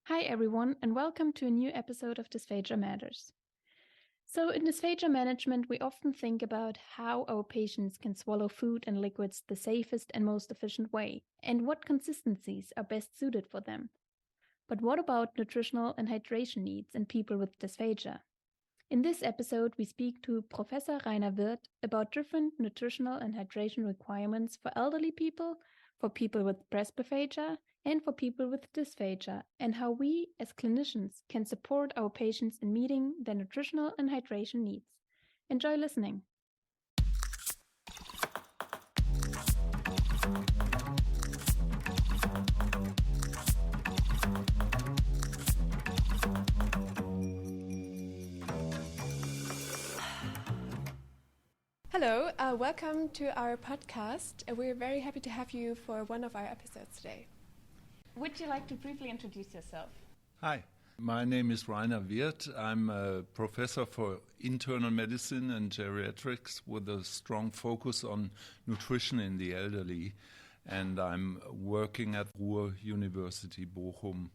Hi everyone, and welcome to a new episode of Dysphagia Matters. So in dysphagia management, we often think about how our patients can swallow food and liquids the safest and most efficient way, and what consistencies are best suited for them. But what about nutritional and hydration needs in people with dysphagia? In this episode, we speak to Professor Rainer Wirth about different nutritional and hydration requirements for elderly people, for people with presbyphagia, and for people with dysphagia, and how we, as clinicians, can support our patients in meeting their nutritional and hydration needs. Enjoy listening. Hello, welcome to our podcast. We're very happy to have you for one of our episodes today. Would you like to briefly introduce yourself? Hi, my name is Rainer Wirth. I'm a professor for internal medicine and geriatrics with a strong focus on nutrition in the elderly. And I'm working at Ruhr University Bochum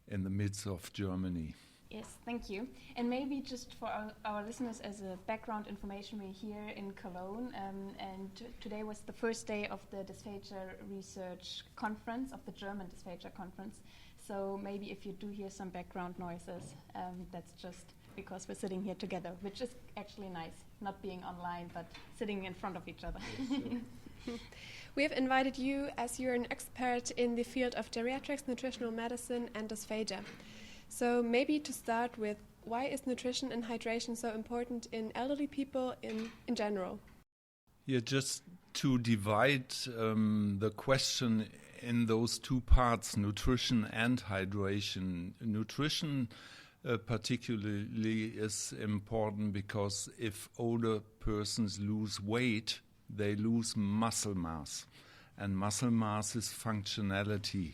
in the midst of Germany. Yes, thank you. And maybe just for our listeners as a background information, we're here in Cologne and today was the first day of the Dysphagia Research Conference, of the German Dysphagia Conference. So maybe if you do hear some background noises, that's just because we're sitting here together, which is actually nice, not being online, but sitting in front of each other. We have invited you as you're an expert in the field of geriatrics, nutritional medicine and dysphagia. So maybe to start with, why is nutrition and hydration so important in elderly people in general? Yeah, just to divide the question in those two parts, nutrition and hydration. Nutrition particularly is important because if older persons lose weight, they lose muscle mass. And muscle mass is functionality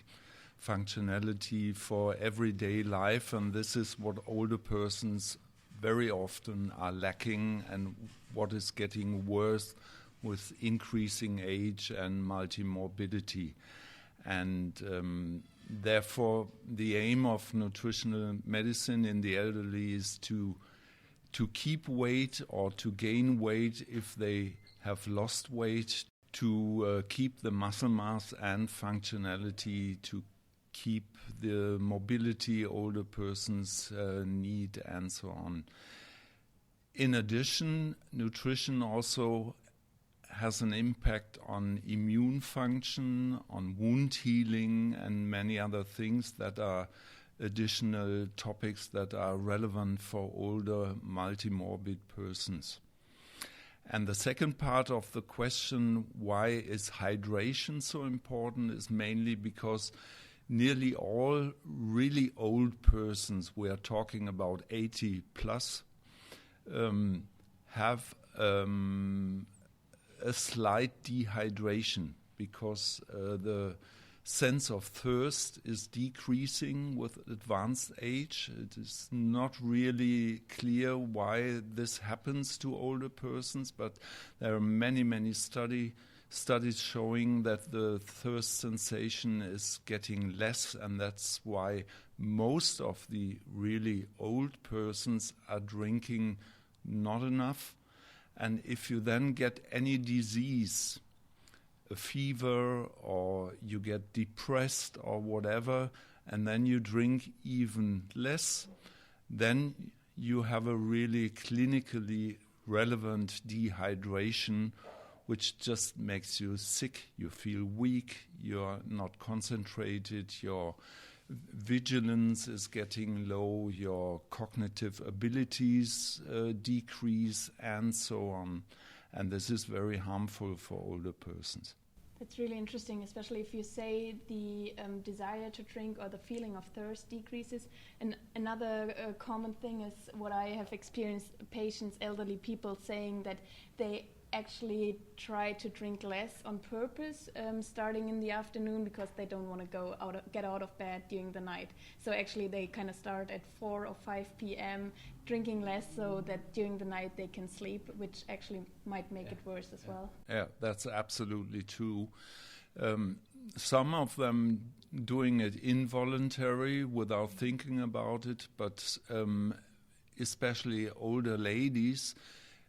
for everyday life, and this is what older persons very often are lacking and what is getting worse with increasing age and multimorbidity. And therefore, the aim of nutritional medicine in the elderly is to keep weight or to gain weight if they have lost weight, to keep the muscle mass and functionality, to keep the mobility older persons need, and so on. In addition, nutrition also has an impact on immune function, on wound healing, and many other things that are additional topics that are relevant for older multimorbid persons. And the second part of the question, why is hydration so important, is mainly because nearly all really old persons, we are talking about 80 plus, have a slight dehydration because the sense of thirst is decreasing with advanced age. It is not really clear why this happens to older persons, but there are many studies showing that the thirst sensation is getting less, and that's why most of the really old persons are drinking not enough. And if you then get any disease, a fever, or you get depressed or whatever, and then you drink even less, then you have a really clinically relevant dehydration, which just makes you sick. You feel weak, you're not concentrated, your vigilance is getting low, your cognitive abilities decrease, and so on. And this is very harmful for older persons. That's really interesting, especially if you say the desire to drink or the feeling of thirst decreases. And another common thing is what I have experienced, patients, elderly people saying that they actually try to drink less on purpose starting in the afternoon because they don't want to get out of bed during the night. So actually they kind of start at 4 or 5 p.m. drinking less so that during the night they can sleep, which actually might make it worse as well. Yeah, that's absolutely true. Some of them doing it involuntary without thinking about it, but especially older ladies,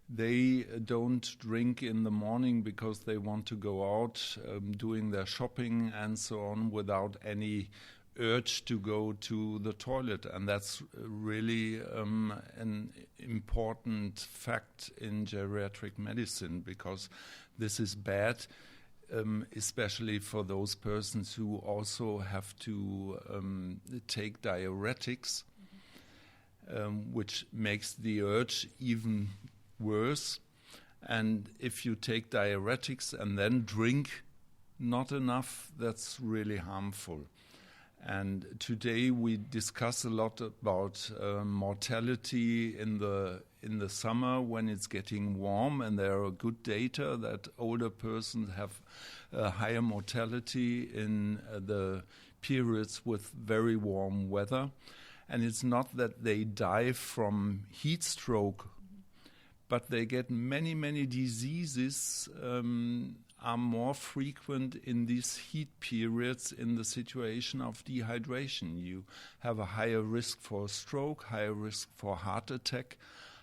they don't drink in the morning because they want to go out doing their shopping and so on without any urge to go to the toilet. And that's really an important fact in geriatric medicine, because this is bad, especially for those persons who also have to take diuretics, which makes the urge even worse. And if you take diuretics and then drink not enough, that's really harmful. And today we discuss a lot about mortality in the summer when it's getting warm, and there are good data that older persons have higher mortality in the periods with very warm weather. And it's not that they die from heat stroke, but they get many, many diseases are more frequent in these heat periods in the situation of dehydration. You have a higher risk for stroke, higher risk for heart attack,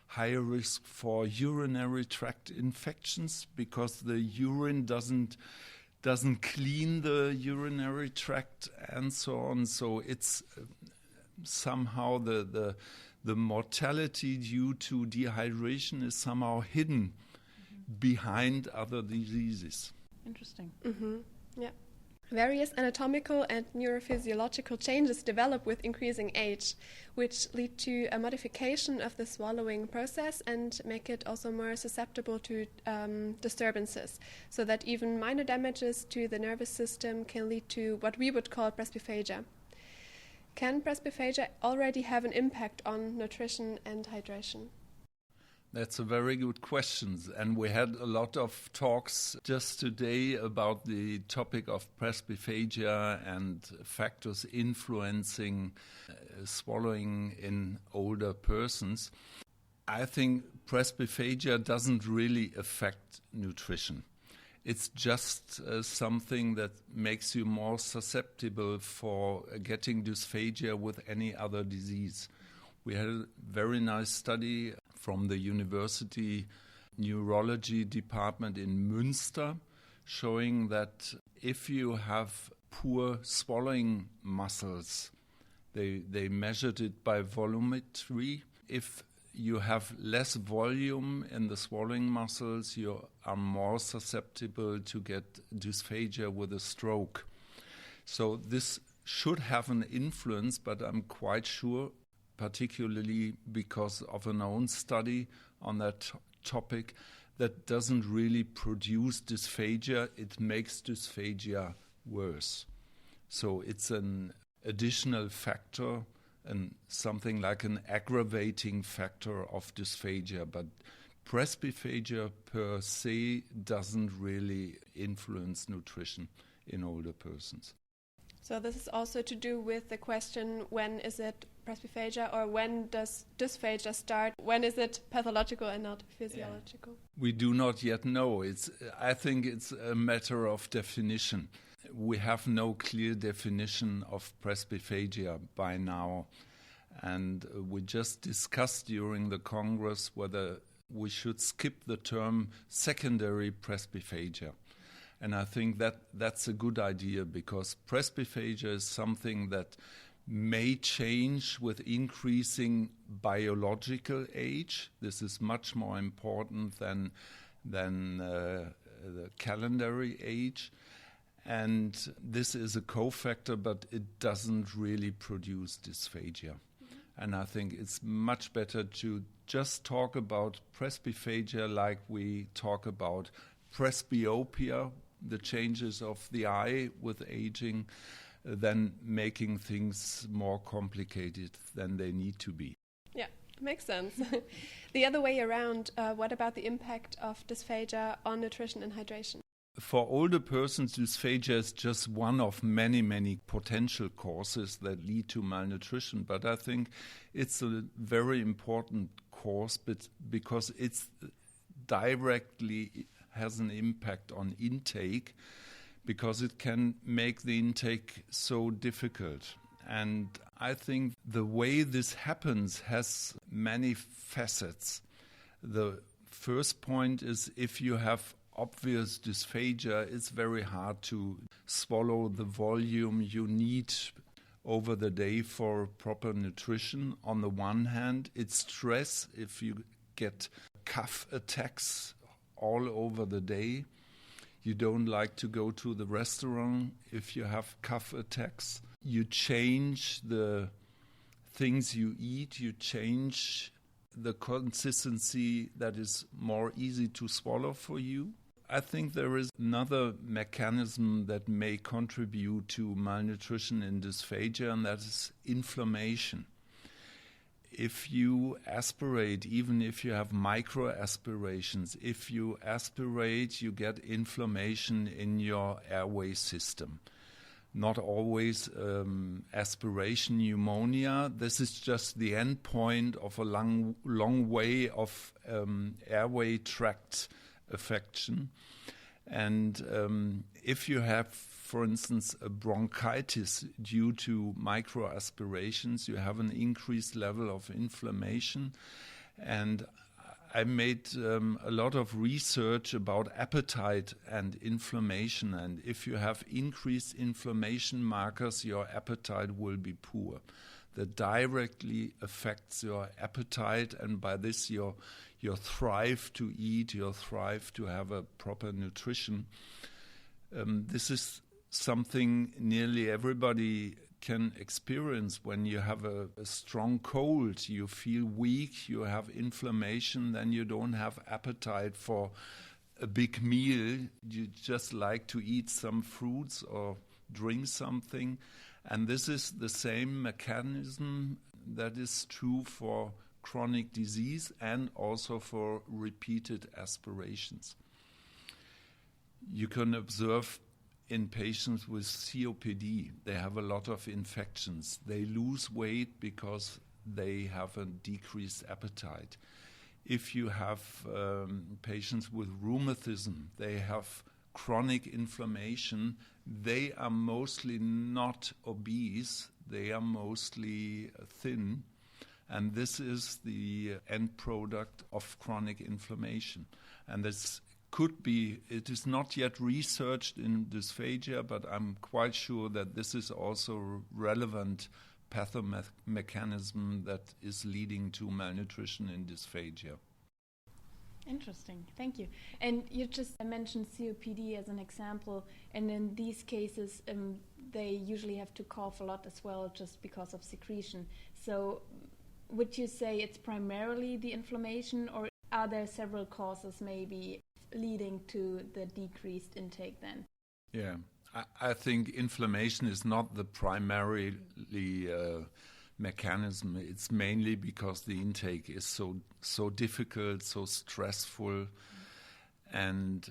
higher risk for urinary tract infections, because the urine doesn't clean the urinary tract and so on. So it's somehow the mortality due to dehydration is somehow hidden behind other diseases. Interesting. Yeah. Various anatomical and neurophysiological changes develop with increasing age, which lead to a modification of the swallowing process and make it also more susceptible to disturbances, so that even minor damages to the nervous system can lead to what we would call presbyphagia. Can presbyphagia already have an impact on nutrition and hydration? That's a very good question. And we had a lot of talks just today about the topic of presbyphagia and factors influencing swallowing in older persons. I think presbyphagia doesn't really affect nutrition. It's just something that makes you more susceptible for getting dysphagia with any other disease. We had a very nice study from the University Neurology Department in Münster showing that if you have poor swallowing muscles, they measured it by volumetry. If you have less volume in the swallowing muscles, you are more susceptible to get dysphagia with a stroke. So this should have an influence, but I'm quite sure, particularly because of an own study on that topic, that doesn't really produce dysphagia. It makes dysphagia worse. So it's an additional factor and something like an aggravating factor of dysphagia. But presbyphagia per se doesn't really influence nutrition in older persons. So this is also to do with the question, when is it presbyphagia, or when does dysphagia start? When is it pathological and not physiological? We do not yet know. I think it's a matter of definition. We have no clear definition of presbyphagia by now. And we just discussed during the Congress whether we should skip the term secondary presbyphagia. And I think that's a good idea, because presbyphagia is something that may change with increasing biological age. This is much more important than the calendary age. And this is a cofactor, but it doesn't really produce dysphagia. And I think it's much better to just talk about presbyphagia like we talk about presbyopia, the changes of the eye with aging, than making things more complicated than they need to be. Yeah, makes sense. The other way around, what about the impact of dysphagia on nutrition and hydration? For older persons, dysphagia is just one of many, many potential causes that lead to malnutrition. But I think it's a very important cause because it's directly has an impact on intake, because it can make the intake so difficult. And I think the way this happens has many facets. The first point is, if you have obvious dysphagia, it's very hard to swallow the volume you need over the day for proper nutrition. On the one hand, it's stress if you get cough attacks all over the day. You don't like to go to the restaurant if you have cough attacks. You change the things you eat, you change the consistency that is more easy to swallow for you. I think there is another mechanism that may contribute to malnutrition in dysphagia, and that is inflammation. If you aspirate, even if you have micro aspirations, if you aspirate, you get inflammation in your airway system. Not always aspiration pneumonia. This is just the end point of a long way of airway tract affection. And if you have, for instance, a bronchitis due to microaspirations, you have an increased level of inflammation. And I made a lot of research about appetite and inflammation. And if you have increased inflammation markers, your appetite will be poor. That directly affects your appetite, and by this your thrive to eat, your thrive to have a proper nutrition. This is something nearly everybody can experience. When you have a strong cold, you feel weak, you have inflammation, then you don't have appetite for a big meal. You just like to eat some fruits or drink something. And this is the same mechanism that is true for chronic disease and also for repeated aspirations. You can observe in patients with COPD, they have a lot of infections. They lose weight because they have a decreased appetite. If you have patients with rheumatism, they have chronic inflammation. They are mostly not obese, they are mostly thin. And this is the end product of chronic inflammation. And this could be, it is not yet researched in dysphagia, but I'm quite sure that this is also a relevant pathomechanism that is leading to malnutrition in dysphagia. Interesting, thank you. And you just mentioned COPD as an example, and in these cases they usually have to cough a lot as well just because of secretion. So would you say it's primarily the inflammation, or are there several causes maybe leading to the decreased intake then? Yeah, I think inflammation is not the primary mechanism. It's mainly because the intake is so difficult, so stressful. And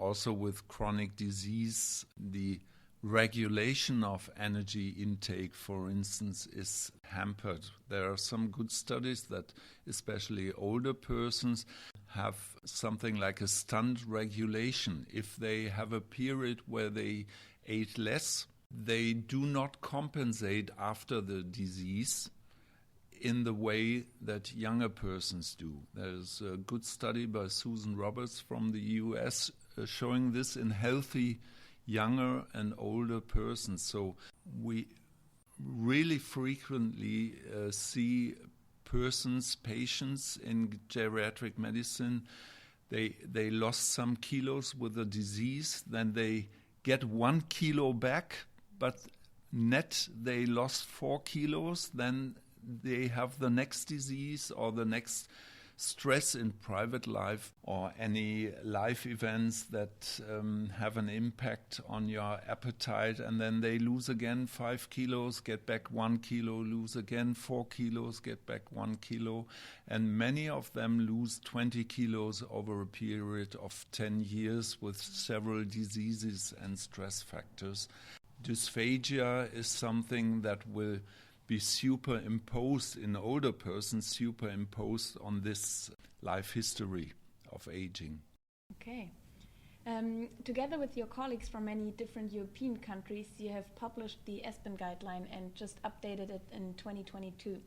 also with chronic disease, the regulation of energy intake, for instance, is hampered. There are some good studies that especially older persons have something like a stunt regulation. If they have a period where they ate less, they do not compensate after the disease in the way that younger persons do. There's a good study by Susan Roberts from the US showing this in healthy younger and older persons. So we really frequently see patients in geriatric medicine, they lost some kilos with a disease, then they get 1 kilo back, but net they lost 4 kilos, then they have the next disease or the next stress in private life or any life events that have an impact on your appetite, and then they lose again 5 kilos, get back 1 kilo, lose again 4 kilos, get back 1 kilo, and many of them lose 20 kilos over a period of 10 years with several diseases and stress factors. Dysphagia is something that will be superimposed in older persons, superimposed on this life history of aging. Okay. Together with your colleagues from many different European countries, you have published the ESPEN guideline and just updated it in 2022.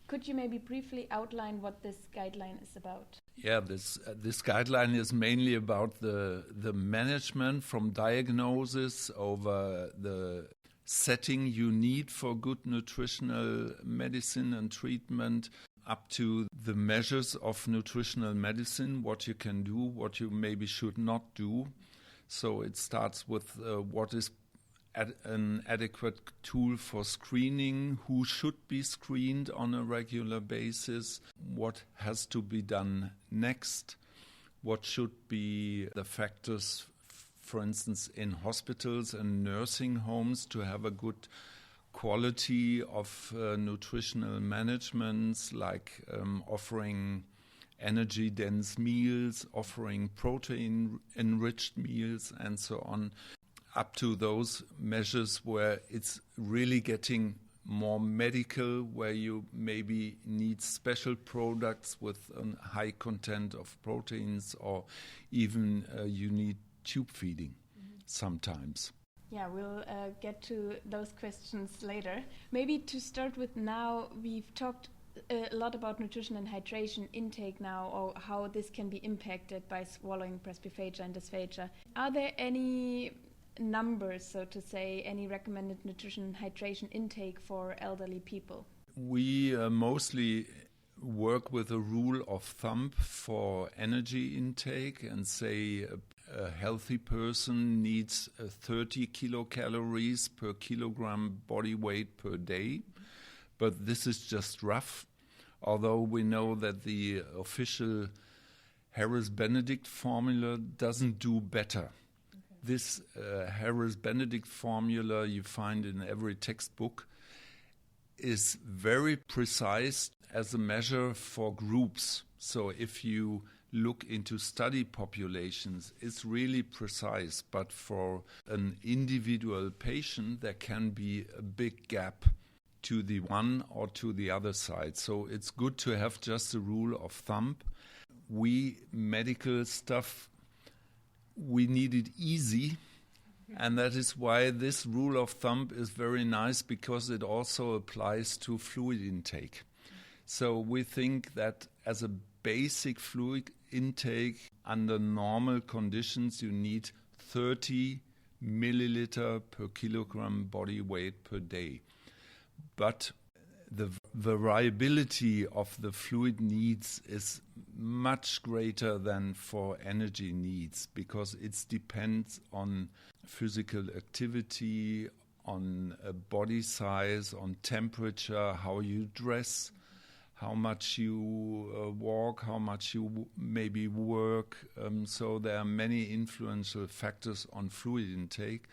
Could you maybe briefly outline what this guideline is about? Yeah, this guideline is mainly about the management from diagnosis over the setting you need for good nutritional medicine and treatment, up to the measures of nutritional medicine, what you can do, what you maybe should not do. So it starts with what is an adequate tool for screening, who should be screened on a regular basis, what has to be done next, what should be the factors, for instance, in hospitals and nursing homes to have a good quality of nutritional management, like offering energy-dense meals, offering protein-enriched meals, and so on, up to those measures where it's really getting more medical, where you maybe need special products with a high content of proteins, or even you need tube feeding sometimes. Yeah, we'll get to those questions later. Maybe to start with now, we've talked a lot about nutrition and hydration intake now, or how this can be impacted by swallowing presbyphagia and dysphagia. Are there any numbers, so to say, any recommended nutrition and hydration intake for elderly people? We mostly work with a rule of thumb for energy intake and say a healthy person needs 30 kilocalories per kilogram body weight per day. But this is just rough, although we know that the official Harris-Benedict formula doesn't do better. This Harris-Benedict formula you find in every textbook is very precise as a measure for groups. So if you look into study populations, it's really precise. But for an individual patient, there can be a big gap to the one or to the other side. So it's good to have just a rule of thumb. We medical stuff, we need it easy, and that is why this rule of thumb is very nice, because it also applies to fluid intake. So we think that as a basic fluid intake under normal conditions, you need 30 milliliter per kilogram body weight per day. But the variability of the fluid needs is much greater than for energy needs, because it depends on physical activity, on body size, on temperature, how you dress, how much you walk, how much you maybe work. So there are many influential factors on fluid intake.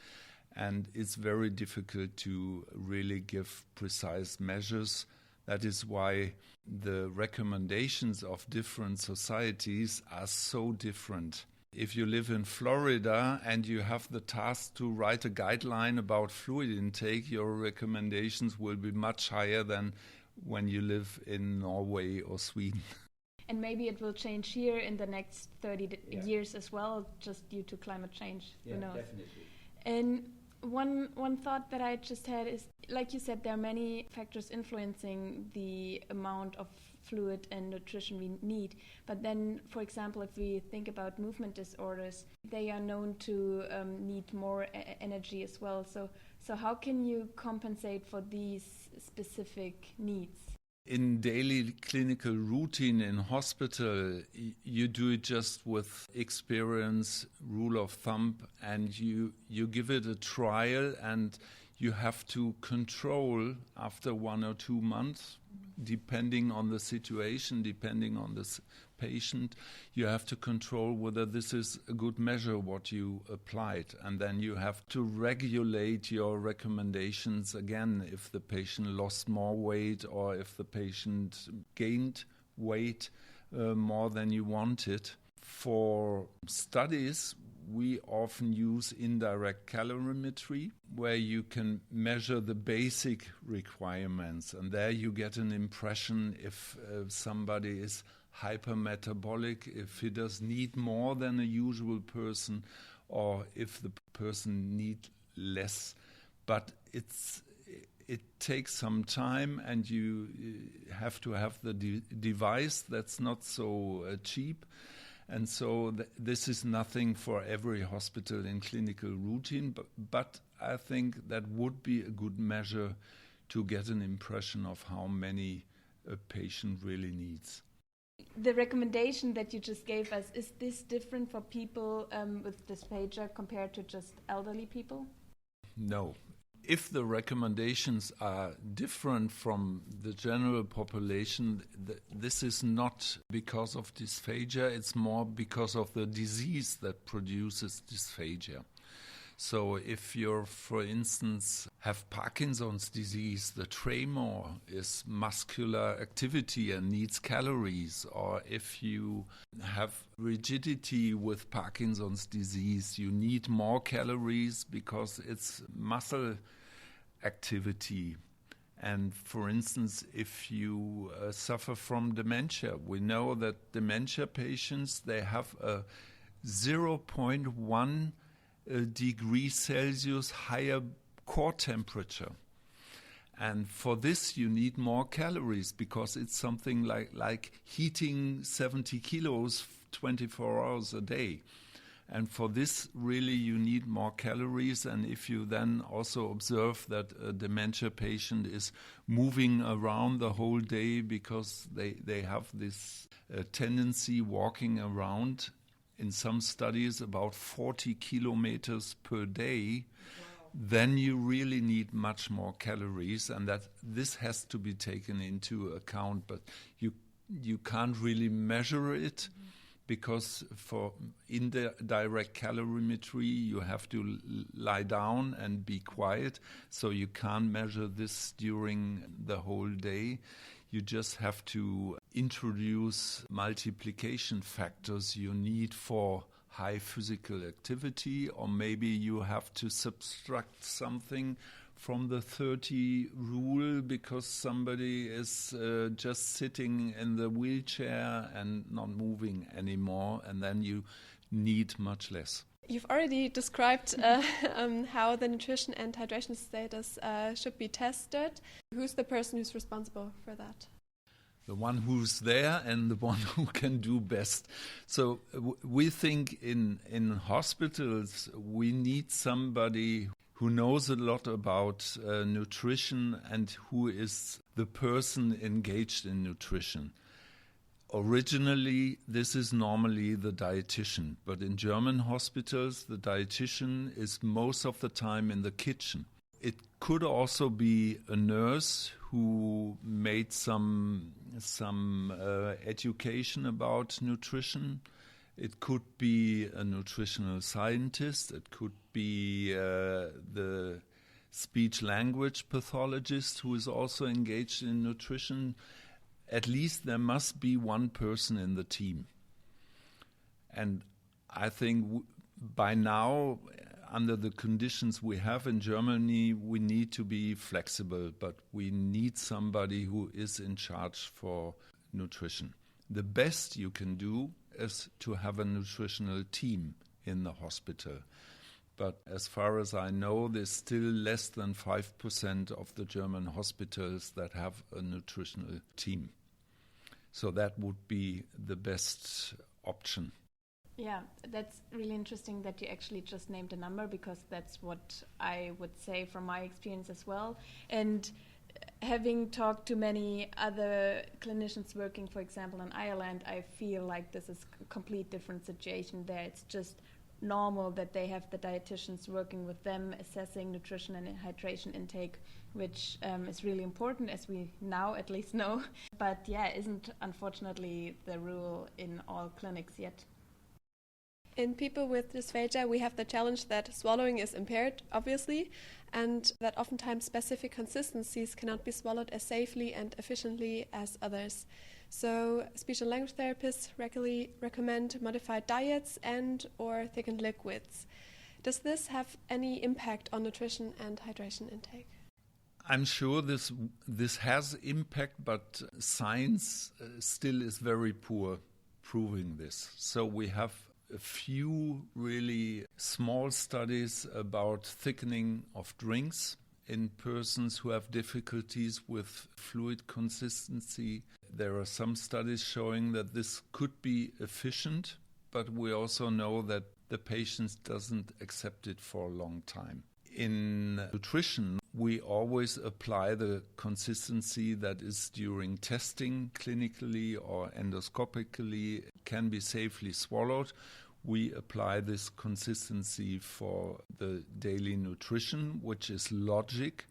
And it's very difficult to really give precise measures. That is why the recommendations of different societies are so different. If you live in Florida and you have the task to write a guideline about fluid intake, your recommendations will be much higher than when you live in Norway or Sweden. And maybe it will change here in the next 30 years as well, just due to climate change. Yeah, Who knows? definitely. And one thought that I just had is, like you said, there are many factors influencing the amount of fluid and nutrition we need. But then, for example, if we think about movement disorders, they are known to need more energy as well. So how can you compensate for these specific needs? In daily clinical routine in hospital, you do it just with experience, rule of thumb, and you give it a trial, and you have to control after 1 or 2 months, depending on the situation, depending on the patient. You have to control whether this is a good measure what you applied, and then you have to regulate your recommendations again if the patient lost more weight or if the patient gained weight more than you wanted. For studies, we often use indirect calorimetry, where you can measure the basic requirements, and there you get an impression if somebody is hypermetabolic, if he does need more than a usual person, or if the person needs less. But it takes some time, and you have to have the device that's not so cheap. And so this is nothing for every hospital in clinical routine, but I think that would be a good measure to get an impression of how many a patient really needs. The recommendation that you just gave us, is this different for people with dysphagia compared to just elderly people? No. If the recommendations are different from the general population, this is not because of dysphagia, it's more because of the disease that produces dysphagia. So if you, for instance, have Parkinson's disease, the tremor is muscular activity and needs calories. Or if you have rigidity with Parkinson's disease, you need more calories because it's muscle activity. And for instance, if you suffer from dementia, we know that dementia patients, they have a 0.1 degrees Celsius higher core temperature. And for this you need more calories, because it's something like heating 70 kilos 24 hours a day. And for this, really, you need more calories. And if you then also observe that a dementia patient is moving around the whole day because they have this tendency walking around, in some studies about 40 kilometers per day, then you really need much more calories, and that this has to be taken into account. But you can't really measure it, because for indirect calorimetry you have to lie down and be quiet, so you can't measure this during the whole day. You just have to introduce multiplication factors you need for high physical activity, or maybe you have to subtract something from the 30 rule because somebody is just sitting in the wheelchair and not moving anymore, and then you need much less. You've already described how the nutrition and hydration status should be tested. Who's the person who's responsible for that? The one who's there and the one who can do best. So we think in hospitals we need somebody who knows a lot about nutrition and who is the person engaged in nutrition. Originally, this is normally the dietitian, but in German hospitals, the dietitian is most of the time in the kitchen. It could also be a nurse who made some education about nutrition. It could be a nutritional scientist. It could be the speech-language pathologist who is also engaged in nutrition. At least there must be one person in the team. And I think by now, under the conditions we have in Germany, we need to be flexible, but we need somebody who is in charge for nutrition. The best you can do is to have a nutritional team in the hospital. But as far as I know, there's still less than 5% of the German hospitals that have a nutritional team. So that would be the best option. Yeah, that's really interesting that you actually just named a number, because that's what I would say from my experience as well. And having talked to many other clinicians working, for example, in Ireland, I feel like this is a complete different situation there. It's just normal that they have the dietitians working with them, assessing nutrition and hydration intake, which is really important, as we now at least know. But yeah, isn't unfortunately the rule in all clinics yet. In people with dysphagia, we have the challenge that swallowing is impaired, obviously, and that oftentimes specific consistencies cannot be swallowed as safely and efficiently as others. So speech and language therapists regularly recommend modified diets and or thickened liquids. Does this have any impact on nutrition and hydration intake? I'm sure this has impact, but science still is very poor proving this. So we have a few really small studies about thickening of drinks in persons who have difficulties with fluid consistency. There are some studies showing that this could be efficient, but we also know that the patient doesn't accept it for a long time. In nutrition, we always apply the consistency that is during testing clinically or endoscopically can be safely swallowed. We apply this consistency for the daily nutrition, which is logic,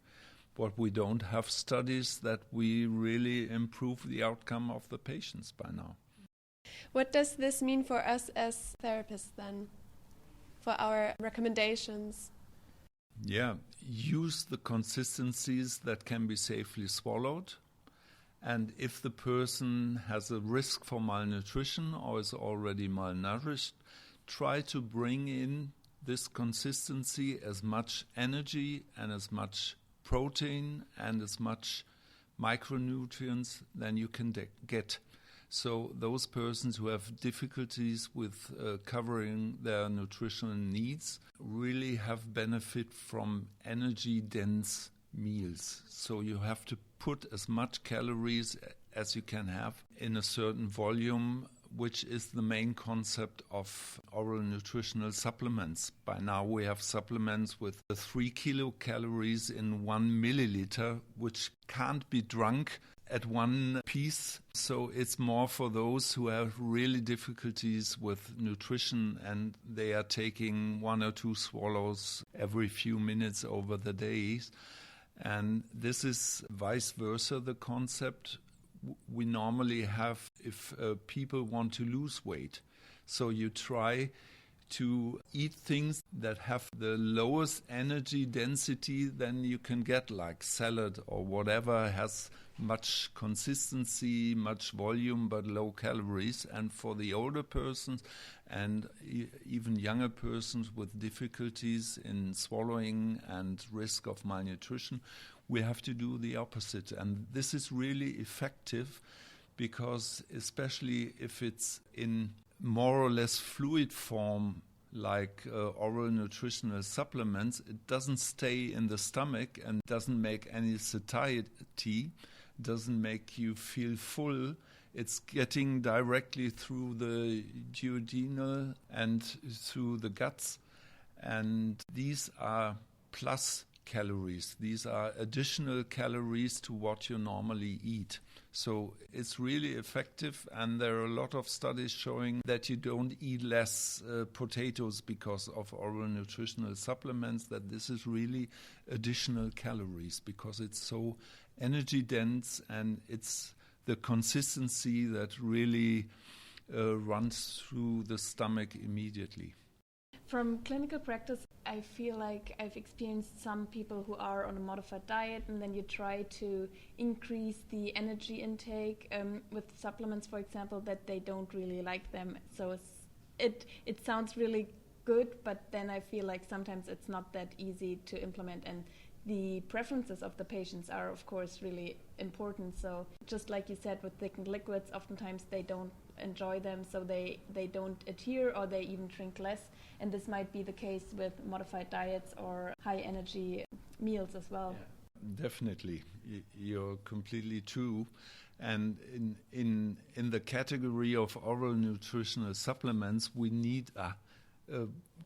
but we don't have studies that we really improve the outcome of the patients by now. What does this mean for us as therapists then, for our recommendations? Yeah, use the consistencies that can be safely swallowed. And if the person has a risk for malnutrition or is already malnourished, try to bring in this consistency as much energy and as much protein and as much micronutrients than you can get. So those persons who have difficulties with covering their nutritional needs really have benefit from energy-dense meals. So you have to put as much calories as you can have in a certain volume, which is the main concept of oral nutritional supplements. By now we have supplements with 3 kilocalories in 1 milliliter, which can't be drunk at one piece. So it's more for those who have really difficulties with nutrition and they are taking 1 or 2 swallows every few minutes over the days. And this is vice versa, the concept we normally have if people want to lose weight. So you try to eat things that have the lowest energy density than you can get, like salad or whatever has much consistency, much volume, but low calories. And for the older persons and even younger persons with difficulties in swallowing and risk of malnutrition, we have to do the opposite. And this is really effective because especially if it's in more or less fluid form, like oral nutritional supplements, it doesn't stay in the stomach and doesn't make any satiety, doesn't make you feel full. It's getting directly through the duodenal and through the guts. And these are plus calories. These are additional calories to what you normally eat. So it's really effective, and there are a lot of studies showing that you don't eat less potatoes because of oral nutritional supplements, that this is really additional calories because it's so energy dense and it's the consistency that really runs through the stomach immediately. From clinical practice, I feel like I've experienced some people who are on a modified diet and then you try to increase the energy intake with supplements, for example, that they don't really like them. So it sounds really good, but then I feel like sometimes it's not that easy to implement, and the preferences of the patients are, of course, really important. So just like you said, with thickened liquids, oftentimes they don't enjoy them, so they don't adhere or they even drink less. And this might be the case with modified diets or high energy meals as well. Yeah, definitely. You're completely true. And in the category of oral nutritional supplements, we need a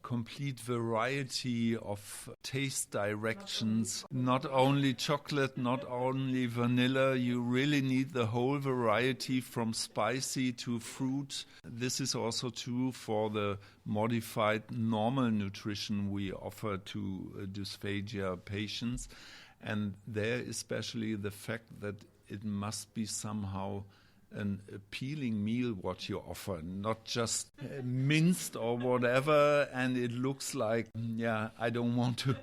complete variety of taste directions, not only chocolate, not only vanilla. You really need the whole variety from spicy to fruit. This is also true for the modified normal nutrition we offer to dysphagia patients. And there especially the fact that it must be somehow an appealing meal what you offer, not just minced or whatever, and it looks like, I don't want to.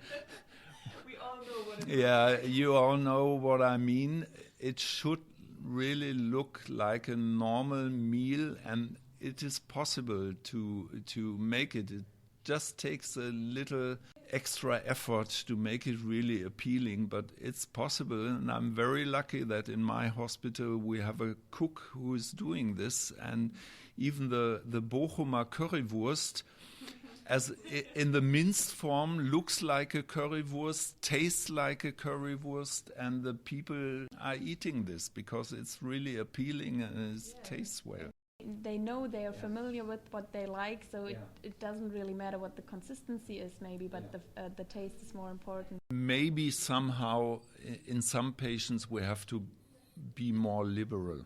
We all know what it is. Yeah, you all know what I mean. It should really look like a normal meal, and it is possible to make it. It just takes a little extra effort to make it really appealing, but it's possible. And I'm very lucky that in my hospital we have a cook who is doing this, and even the Bochumer currywurst, as in the minced form, looks like a currywurst, tastes like a currywurst, and the people are eating this because it's really appealing and it tastes well. They know they are familiar with what they like, so it doesn't really matter what the consistency is maybe, but the taste is more important. Maybe somehow in some patients we have to be more liberal,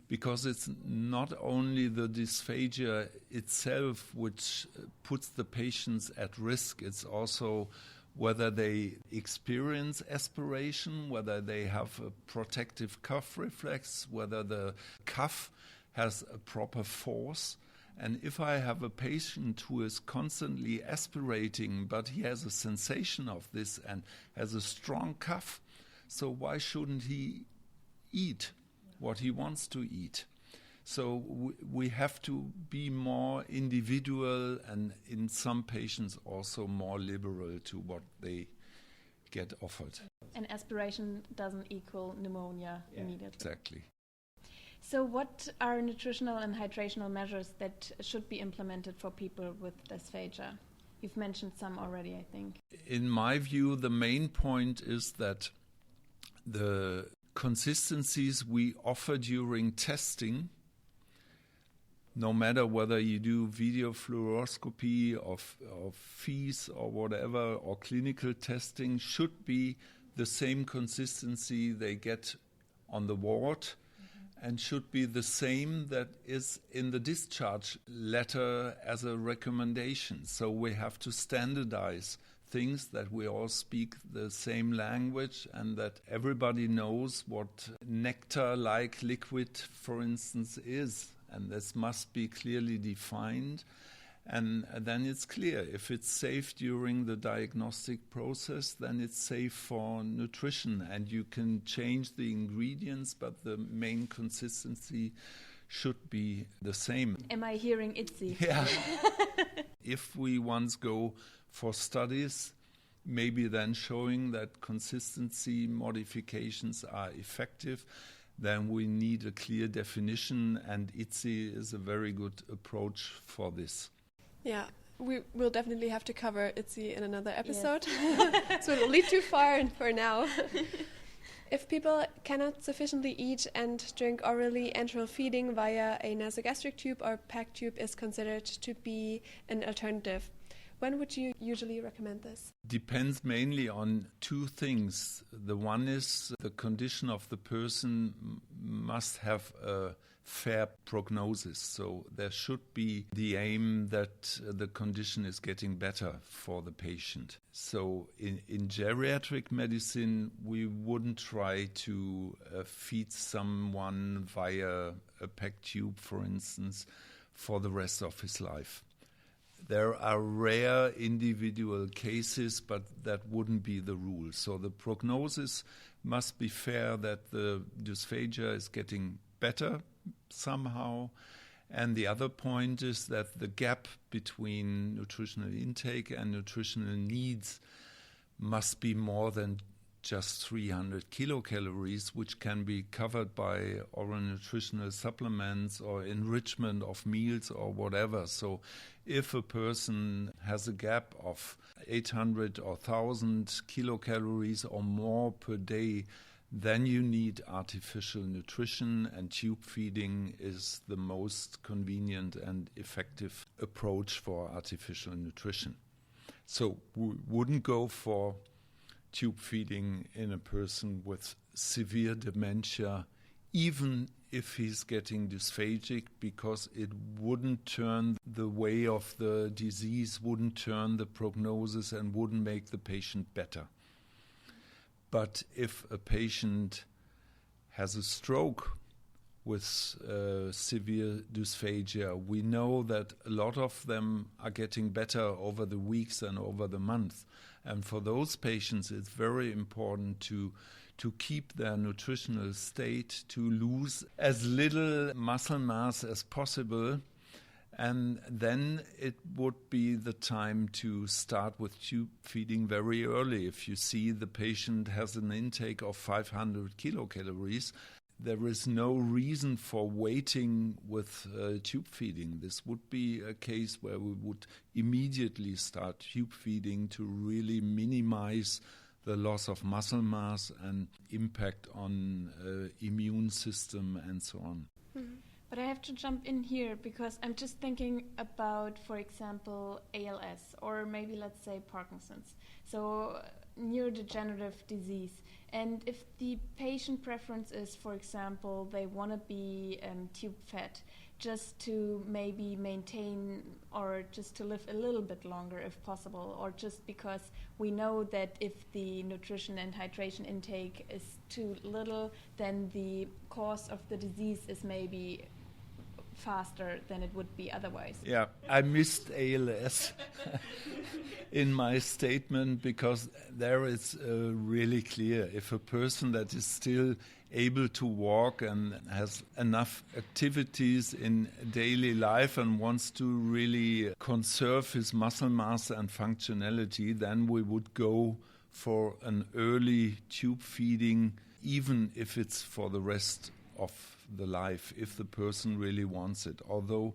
because it's not only the dysphagia itself which puts the patients at risk, it's also whether they experience aspiration, whether they have a protective cuff reflex, whether the cuff has a proper force. And if I have a patient who is constantly aspirating, but he has a sensation of this and has a strong cuff, so why shouldn't he eat what he wants to eat? So we have to be more individual, and in some patients also more liberal to what they get offered. And aspiration doesn't equal pneumonia immediately. Exactly. So what are nutritional and hydrational measures that should be implemented for people with dysphagia? You've mentioned some already, I think. In my view, the main point is that the consistencies we offer during testing, no matter whether you do video fluoroscopy or FEES or whatever, or clinical testing, should be the same consistency they get on the ward, and should be the same that is in the discharge letter as a recommendation. So we have to standardize things, that we all speak the same language, and that everybody knows what nectar-like liquid, for instance, is. And this must be clearly defined. And then it's clear, if it's safe during the diagnostic process, then it's safe for nutrition, and you can change the ingredients, but the main consistency should be the same. Am I hearing ITZY? Yeah. If we once go for studies, maybe then showing that consistency modifications are effective, then we need a clear definition, and ITZY is a very good approach for this. Yeah, we will definitely have to cover ITZY in another episode, yes. So it'll lead too far for now. If people cannot sufficiently eat and drink orally, enteral feeding via a nasogastric tube or PEG tube is considered to be an alternative. When would you usually recommend this? Depends mainly on two things. The one is the condition of the person must have a fair prognosis. So there should be the aim that the condition is getting better for the patient. So in geriatric medicine, we wouldn't try to feed someone via a PEG tube, for instance, for the rest of his life. There are rare individual cases, but that wouldn't be the rule. So the prognosis must be fair, that the dysphagia is getting better somehow. And the other point is that the gap between nutritional intake and nutritional needs must be more than just 300 kilocalories, which can be covered by oral nutritional supplements or enrichment of meals or whatever. So if a person has a gap of 800 or 1,000 kilocalories or more per day, then you need artificial nutrition, and tube feeding is the most convenient and effective approach for artificial nutrition. So we wouldn't go for tube feeding in a person with severe dementia, even if he's getting dysphagic, because it wouldn't turn the way of the disease, wouldn't turn the prognosis, and wouldn't make the patient better. But if a patient has a stroke with severe dysphagia, we know that a lot of them are getting better over the weeks and over the months. And for those patients, it's very important to to keep their nutritional state, to lose as little muscle mass as possible. And then it would be the time to start with tube feeding very early. If you see the patient has an intake of 500 kilocalories, there is no reason for waiting with tube feeding. This would be a case where we would immediately start tube feeding to really minimize the loss of muscle mass and impact on immune system and so on. Mm-hmm. But I have to jump in here because I'm just thinking about, for example, ALS or maybe let's say Parkinson's. So neurodegenerative disease. And if the patient preference is, for example, they want to be tube fed just to maybe maintain or just to live a little bit longer if possible, or just because we know that if the nutrition and hydration intake is too little, then the cause of the disease is maybe faster than it would be otherwise. Yeah, I missed ALS in my statement because there it's really clear. If a person that is still able to walk and has enough activities in daily life and wants to really conserve his muscle mass and functionality, then we would go for an early tube feeding, even if it's for the rest of the life, if the person really wants it. Although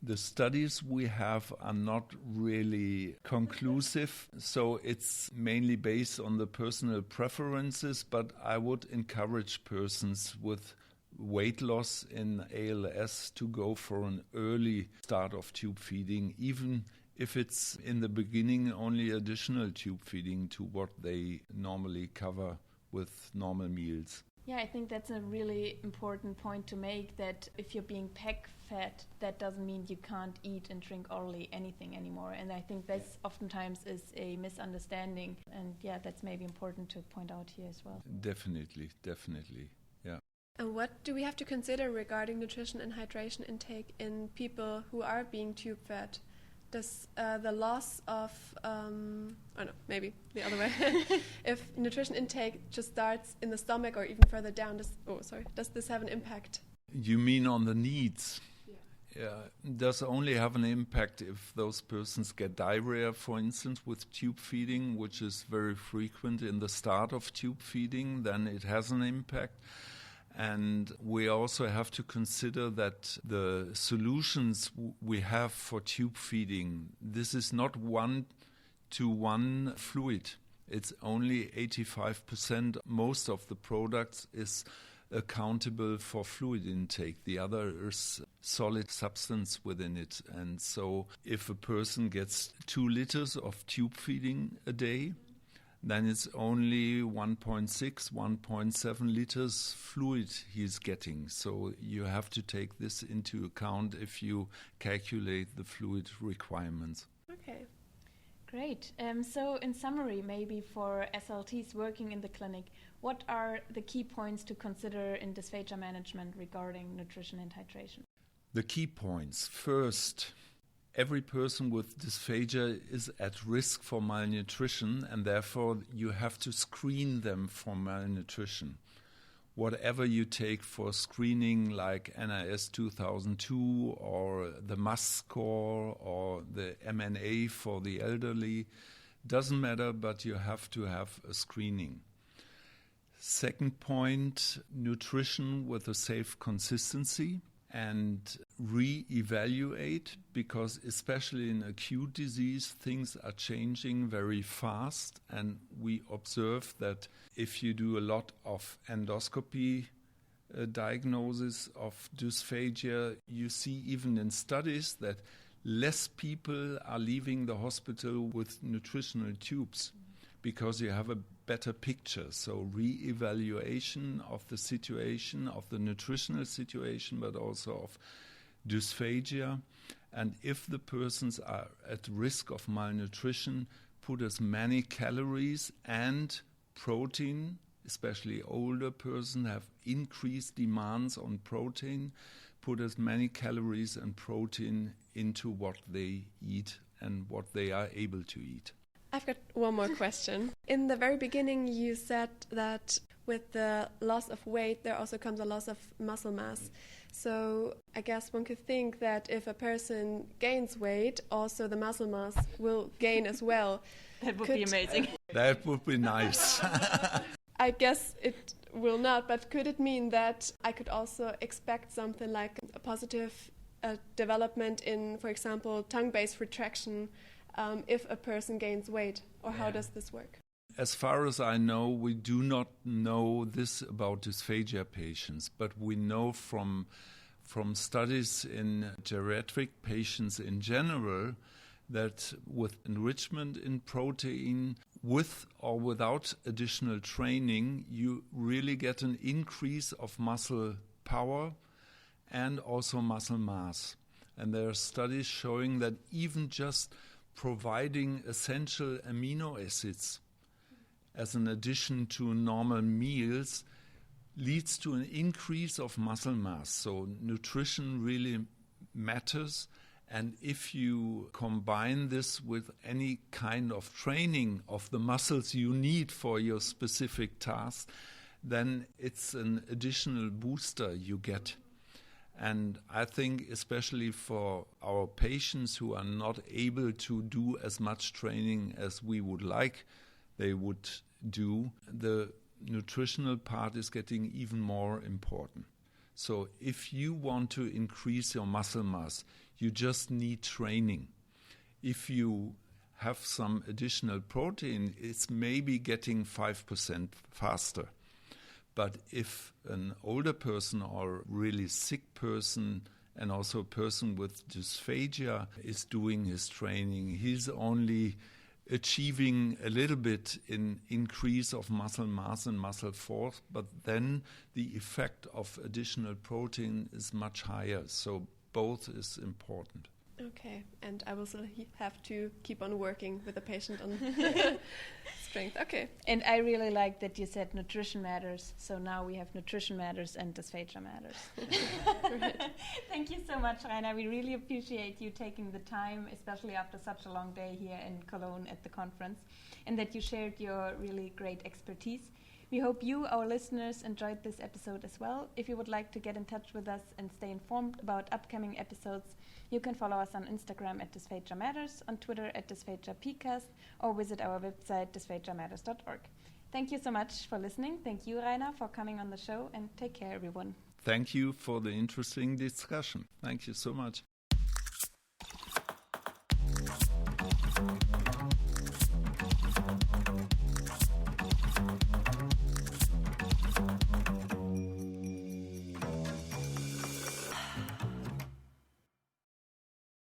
the studies we have are not really conclusive, so it's mainly based on the personal preferences, but I would encourage persons with weight loss in ALS to go for an early start of tube feeding, even if it's in the beginning only additional tube feeding to what they normally cover with normal meals. Yeah, I think that's a really important point to make, that if you're being pack-fed, that doesn't mean you can't eat and drink orally anything anymore. And I think this oftentimes is a misunderstanding. And yeah, that's maybe important to point out here as well. Definitely, yeah. And what do we have to consider regarding nutrition and hydration intake in people who are being tube-fed? Does the loss of, maybe the other way. If nutrition intake just starts in the stomach or even further down, does this have an impact? You mean on the needs? Yeah. Does only have an impact if those persons get diarrhea, for instance, with tube feeding, which is very frequent in the start of tube feeding, then it has an impact. And we also have to consider that the solutions we have for tube feeding, this is not one-to-one fluid. It's only 85%. Most of the products is accountable for fluid intake. The other is solid substance within it. And so if a person gets 2 liters of tube feeding a day, then it's only 1.6, 1.7 liters fluid he's getting. So you have to take this into account if you calculate the fluid requirements. Okay. Great. So in summary, maybe for SLTs working in the clinic, what are the key points to consider in dysphagia management regarding nutrition and hydration? The key points. First, every person with dysphagia is at risk for malnutrition, and therefore you have to screen them for malnutrition. Whatever you take for screening, like NIS 2002 or the MAS score or the MNA for the elderly, doesn't matter, but you have to have a screening. Second point, nutrition with a safe consistency. And re-evaluate, because especially in acute disease, things are changing very fast. And we observe that if you do a lot of endoscopy diagnosis of dysphagia, you see even in studies that less people are leaving the hospital with nutritional tubes because you have a better picture. So re-evaluation of the situation, of the nutritional situation, but also of dysphagia. And if the persons are at risk of malnutrition, put as many calories and protein, especially older persons have increased demands on protein, put as many calories and protein into what they eat and what they are able to eat. I've got one more question. In the very beginning, you said that with the loss of weight, there also comes a loss of muscle mass. So I guess one could think that if a person gains weight, also the muscle mass will gain as well. That would be amazing. That would be nice. I guess it will not, but could it mean that I could also expect something like a positive development in, for example, tongue-based retraction if a person gains weight? Or how does this work? As far as I know, we do not know this about dysphagia patients, but we know from studies in geriatric patients in general that with enrichment in protein, with or without additional training, you really get an increase of muscle power and also muscle mass. And there are studies showing that even just providing essential amino acids as an addition to normal meals leads to an increase of muscle mass. So nutrition really matters. And if you combine this with any kind of training of the muscles you need for your specific task, then it's an additional booster you get. And I think especially for our patients who are not able to do as much training as we would like they would do, the nutritional part is getting even more important. So if you want to increase your muscle mass, you just need training. If you have some additional protein, it's maybe getting 5% faster. But if an older person or really sick person and also a person with dysphagia is doing his training, he's only achieving a little bit in increase of muscle mass and muscle force, but then the effect of additional protein is much higher. So both is important. Okay, and I will still have to keep on working with the patient on strength. Okay. And I really like that you said nutrition matters. So now we have nutrition matters and dysphagia matters. Thank you so much, Rainer. We really appreciate you taking the time, especially after such a long day here in Cologne at the conference, and that you shared your really great expertise. We hope you, our listeners, enjoyed this episode as well. If you would like to get in touch with us and stay informed about upcoming episodes, you can follow us on Instagram at Dysphagia Matters, on Twitter at DysphagiaPcast, or visit our website dysphagiamatters.org. Thank you so much for listening. Thank you, Rainer, for coming on the show, and take care, everyone. Thank you for the interesting discussion. Thank you so much.